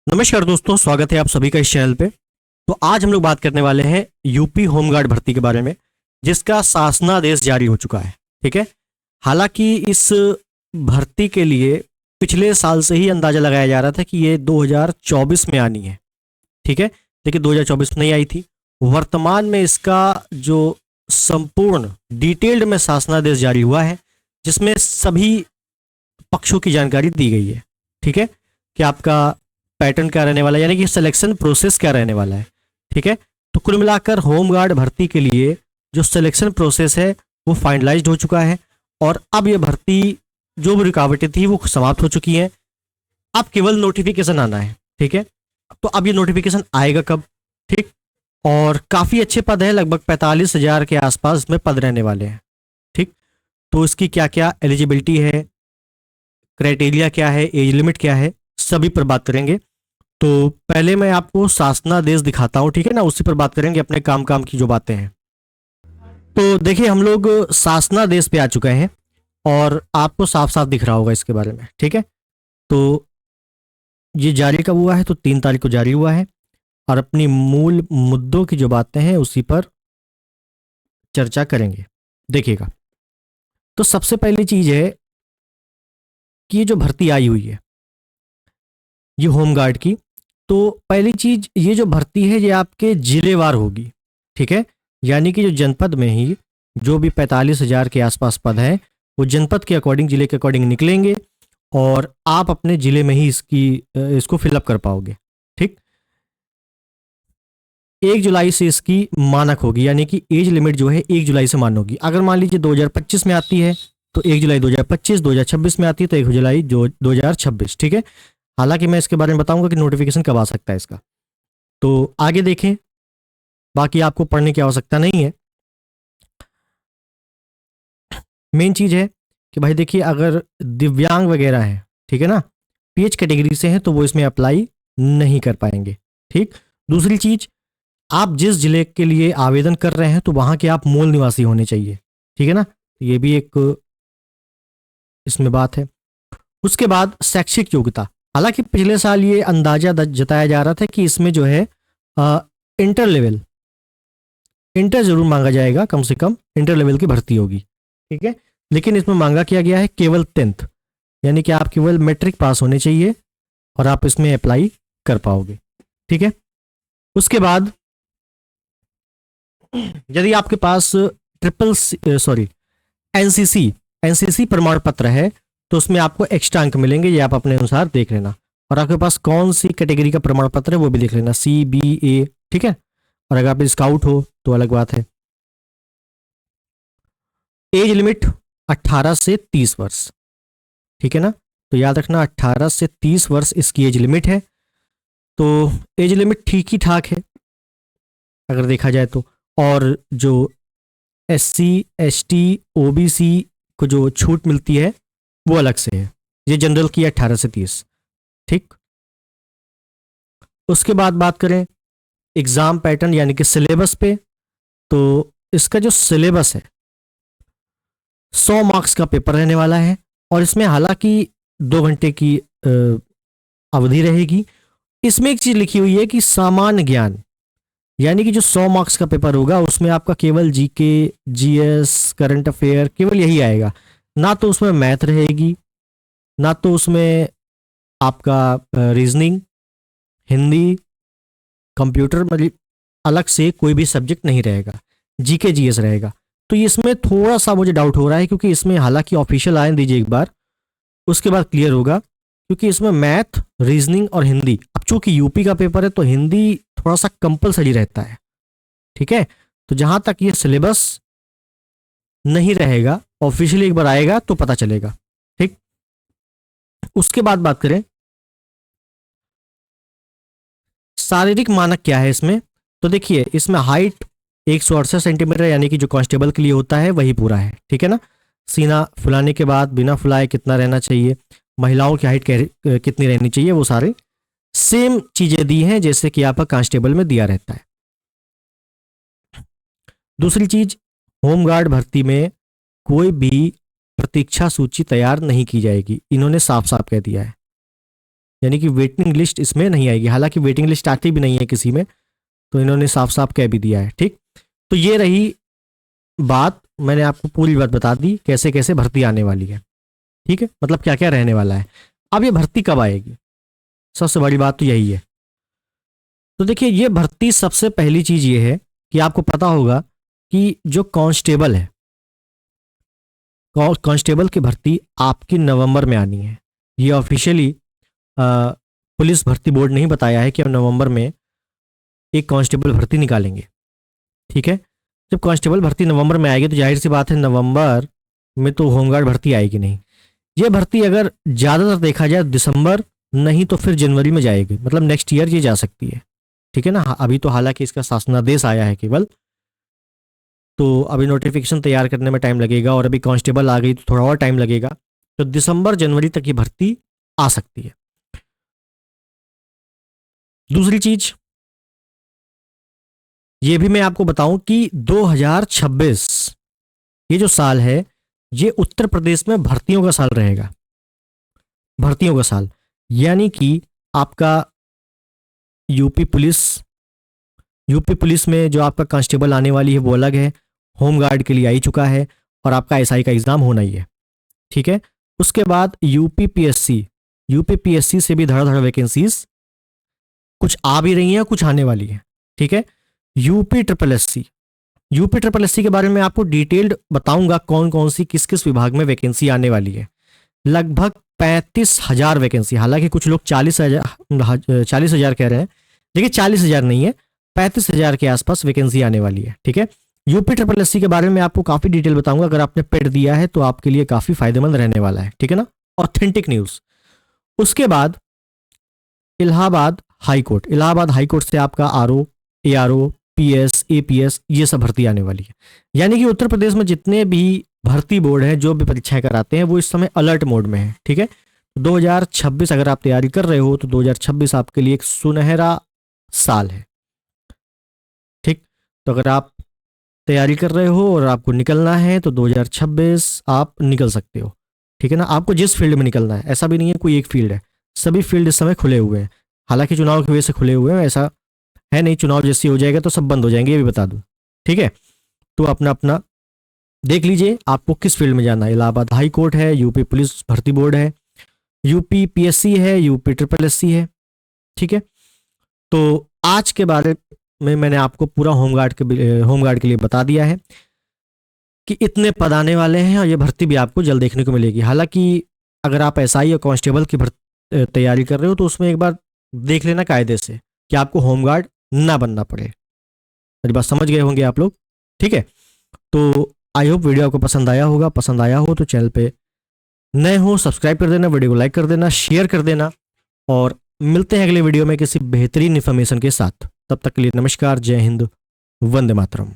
नमस्कार दोस्तों, स्वागत है आप सभी का इस चैनल पे। तो आज हम लोग बात करने वाले हैं यूपी होमगार्ड भर्ती के बारे में, जिसका शासनादेश जारी हो चुका है। ठीक है। हालांकि इस भर्ती के लिए पिछले साल से ही अंदाजा लगाया जा रहा था कि ये 2024 में आनी है। ठीक है। लेकिन 2024 में नहीं आई थी। वर्तमान में इसका जो संपूर्ण डिटेल्ड में शासनादेश जारी हुआ है, जिसमें सभी पक्षों की जानकारी दी गई है। ठीक है। कि आपका पैटर्न क्या रहने वाला है, यानी कि सिलेक्शन प्रोसेस क्या रहने वाला है। ठीक है। तो कुल मिलाकर होमगार्ड भर्ती के लिए जो सिलेक्शन प्रोसेस है वो फाइनलाइज्ड हो चुका है, और अब ये भर्ती जो भी रुकावटें थी वो समाप्त हो चुकी हैं। अब केवल नोटिफिकेशन आना है। ठीक है। तो अब ये नोटिफिकेशन आएगा कब? ठीक। और काफ़ी अच्छे पद है, लगभग 45,000 के आसपास इसमें पद रहने वाले हैं। ठीक। तो इसकी क्या क्या एलिजिबिलिटी है, क्राइटेरिया क्या है, एज लिमिट क्या है, सभी पर बात करेंगे। तो पहले मैं आपको शासनादेश दिखाता हूँ। ठीक है ना, उसी पर बात करेंगे, अपने काम काम की जो बातें हैं। तो देखिए, हम लोग शासनादेश पे आ चुके हैं और आपको साफ साफ दिख रहा होगा इसके बारे में। ठीक है। तो ये जारी कब हुआ है? तो 3 तारीख को जारी हुआ है, और अपनी मूल मुद्दों की जो बातें हैं उसी पर चर्चा करेंगे। देखिएगा, तो सबसे पहली चीज है कि ये जो भर्ती आई हुई है ये होमगार्ड की, तो पहली चीज, ये जो भर्ती है ये आपके जिलेवार होगी। ठीक है। यानी कि जो जनपद में ही जो भी 45,000 के आसपास पद हैं वो जनपद के अकॉर्डिंग, जिले के अकॉर्डिंग निकलेंगे, और आप अपने जिले में ही इसको फिलअप कर पाओगे। ठीक। 1 जुलाई से इसकी मानक होगी, यानी कि एज लिमिट जो है 1 जुलाई से मान्य होगी। अगर मान लीजिए 2025 में आती है तो 1 जुलाई 2025, 2026 में आती है तो 1 जुलाई 2026। ठीक है। हालांकि मैं इसके बारे में बताऊंगा कि नोटिफिकेशन कब आ सकता है इसका। तो आगे देखें, बाकी आपको पढ़ने की आवश्यकता नहीं है। मेन चीज है कि भाई देखिए, अगर दिव्यांग वगैरह है, ठीक है ना, पीएच कैटेगरी से हैं, तो वो इसमें अप्लाई नहीं कर पाएंगे। ठीक। दूसरी चीज, आप जिस जिले के लिए आवेदन कर रहे हैं तो वहां के आप मूल निवासी होने चाहिए। ठीक है ना, ये भी एक इसमें बात है। उसके बाद शैक्षिक योग्यता, हालांकि पिछले साल ये अंदाजा जताया जा रहा था कि इसमें जो है इंटर लेवल, इंटर जरूर मांगा जाएगा, कम से कम इंटर लेवल की भर्ती होगी। ठीक है। लेकिन इसमें मांगा किया गया है केवल 10th, यानी कि आप केवल मैट्रिक पास होने चाहिए और आप इसमें अप्लाई कर पाओगे। ठीक है। उसके बाद यदि आपके पास एनसीसी एनसीसी प्रमाण पत्र है तो उसमें आपको एक्स्ट्रा अंक मिलेंगे, ये आप अपने अनुसार देख लेना। और आपके पास कौन सी कैटेगरी का प्रमाण पत्र है वो भी देख लेना, CBA। ठीक है। और अगर आप स्काउट हो तो अलग बात है। एज लिमिट 18 से 30 वर्ष। ठीक है ना, तो याद रखना 18 से 30 वर्ष इसकी एज लिमिट है। तो एज लिमिट ठीक ही ठाक है अगर देखा जाए तो। और जो SC ST OBC को जो छूट मिलती है वो अलग से है। ये जनरल की 18 से 30। ठीक। उसके बाद बात करें एग्जाम पैटर्न यानी कि सिलेबस पे, तो इसका जो सिलेबस है 100 मार्क्स का पेपर रहने वाला है, और इसमें हालांकि 2 घंटे की अवधि रहेगी। इसमें एक चीज लिखी हुई है कि सामान्य ज्ञान, यानी कि जो 100 मार्क्स का पेपर होगा उसमें आपका केवल GK GS करंट अफेयर केवल यही आएगा, ना तो उसमें मैथ रहेगी, ना तो उसमें आपका रीजनिंग, हिंदी, कंप्यूटर, मतलब अलग से कोई भी सब्जेक्ट नहीं रहेगा। GK GS रहेगा। तो इसमें थोड़ा सा मुझे डाउट हो रहा है, क्योंकि इसमें हालांकि ऑफिशियल आने दीजिए एक बार, उसके बाद क्लियर होगा। क्योंकि इसमें मैथ, रीजनिंग और हिंदी, अब चूंकि यूपी का पेपर है तो हिंदी थोड़ा सा कंपलसरी रहता है। ठीक है। तो जहां तक ये सिलेबस नहीं रहेगा, ऑफिशियली एक बार आएगा तो पता चलेगा। ठीक। उसके बाद बात करें शारीरिक मानक क्या है इसमें, तो देखिए इसमें हाइट 168 सेंटीमीटर, यानी कि जो कांस्टेबल के लिए होता है वही पूरा है। ठीक है ना। सीना फुलाने के बाद बिना फुलाए कितना रहना चाहिए, महिलाओं की हाइट कितनी रहनी चाहिए, वो सारे सेम चीजें दी हैं जैसे कि आपका कांस्टेबल में दिया रहता है। दूसरी चीज, होमगार्ड भर्ती में कोई भी प्रतीक्षा सूची तैयार नहीं की जाएगी, इन्होंने साफ साफ कह दिया है। यानी कि वेटिंग लिस्ट इसमें नहीं आएगी। हालांकि वेटिंग लिस्ट आती भी नहीं है किसी में, तो इन्होंने साफ साफ कह भी दिया है। ठीक, तो ये रही बात, मैंने आपको पूरी बात बता दी कैसे कैसे भर्ती आने वाली है। ठीक है, मतलब क्या क्या रहने वाला है। अब ये भर्ती कब आएगी, सबसे बड़ी बात तो यही है। तो देखिए, ये भर्ती सबसे पहली चीज ये है कि आपको पता होगा कि जो कांस्टेबल है, कांस्टेबल की भर्ती आपकी नवंबर में आनी है। ये ऑफिशियली पुलिस भर्ती बोर्ड ने ही बताया है कि हम नवंबर में एक कांस्टेबल भर्ती निकालेंगे। ठीक है, जब कांस्टेबल भर्ती नवंबर में आएगी तो जाहिर सी बात है नवंबर में तो होमगार्ड भर्ती आएगी नहीं। ये भर्ती अगर ज़्यादातर देखा जाए दिसंबर, नहीं तो फिर जनवरी में जाएगी, मतलब नेक्स्ट ईयर ये जा सकती है। ठीक है ना, अभी तो हालांकि इसका शासनादेश आया है केवल, तो अभी नोटिफिकेशन तैयार करने में टाइम लगेगा, और अभी कांस्टेबल आ गई तो थोड़ा और टाइम लगेगा। तो दिसंबर जनवरी तक ये भर्ती आ सकती है। दूसरी चीज ये भी मैं आपको बताऊं कि 2026 ये जो साल है, ये उत्तर प्रदेश में भर्तियों का साल रहेगा। भर्तियों का साल यानी कि आपका यूपी पुलिस में जो आपका कांस्टेबल आने वाली है वो अलग है, होमगार्ड के लिए आ ही चुका है, और आपका एसआई का एग्जाम होना ही है। ठीक है, उसके बाद यूपी पीएससी से भी धड़ाधड़ वैकेंसीज कुछ आ भी रही हैं, कुछ आने वाली है। ठीक है, यूपी ट्रिपल एस सी के बारे में आपको डिटेल्ड बताऊंगा कौन कौन सी किस किस विभाग में वैकेंसी आने वाली है। लगभग 35,000 वैकेंसी, हालांकि कुछ लोग 40,000 कह रहे हैं, देखिए 40,000 नहीं है, 35,000 के आसपास वैकेंसी आने वाली है। ठीक है, यूपी ट्रिपल एस सी के बारे में आपको काफी डिटेल बताऊंगा, अगर आपने पेड दिया है तो आपके लिए काफी फायदेमंद रहने वाला है। ठीक है ना, ऑथेंटिक न्यूज। उसके बाद इलाहाबाद हाई कोर्ट से आपका आरओ, एआरओ, पीएस, एपीएस, ये सब भर्ती आने वाली है। यानी कि उत्तर प्रदेश में जितने भी भर्ती बोर्ड हैं जो भी परीक्षाएं कराते हैं वो इस समय अलर्ट मोड में है। ठीक है, 2026 अगर आप तैयारी कर रहे हो तो 2026 आपके लिए एक सुनहरा साल है। ठीक, तो अगर आप तैयारी कर रहे हो और आपको निकलना है तो 2026 आप निकल सकते हो। ठीक है ना, आपको जिस फील्ड में निकलना है, ऐसा भी नहीं है कोई एक फील्ड है, सभी फील्ड इस समय खुले हुए हैं। हालांकि चुनाव की वजह से खुले हुए हैं, ऐसा है नहीं चुनाव जैसी हो जाएगा तो सब बंद हो जाएंगे, ये भी बता दूं। ठीक है, तो अपना अपना देख लीजिए आपको किस फील्ड में जाना है। इलाहाबाद हाई कोर्ट है, यूपी पुलिस भर्ती बोर्ड है, यूपी पीएससी है, यूपी ट्रिपल एससी है। ठीक है, तो आज के बारे में मैंने आपको पूरा होमगार्ड के लिए बता दिया है कि इतने पद आने वाले हैं, और ये भर्ती भी आपको जल्द देखने को मिलेगी। हालांकि अगर आप एसआई और कांस्टेबल की तैयारी कर रहे हो तो उसमें एक बार देख लेना कायदे से कि आपको होमगार्ड ना बनना पड़े। मेरी बात समझ गए होंगे आप लोग। ठीक है, तो आई होप वीडियो आपको पसंद आया होगा। पसंद आया हो तो चैनल पे नए हो सब्सक्राइब कर देना, वीडियो को लाइक कर देना, शेयर कर देना, और मिलते हैं अगले वीडियो में किसी बेहतरीन इन्फॉर्मेशन के साथ। तब तक के लिए नमस्कार, जय हिंद, वंदे मातरम।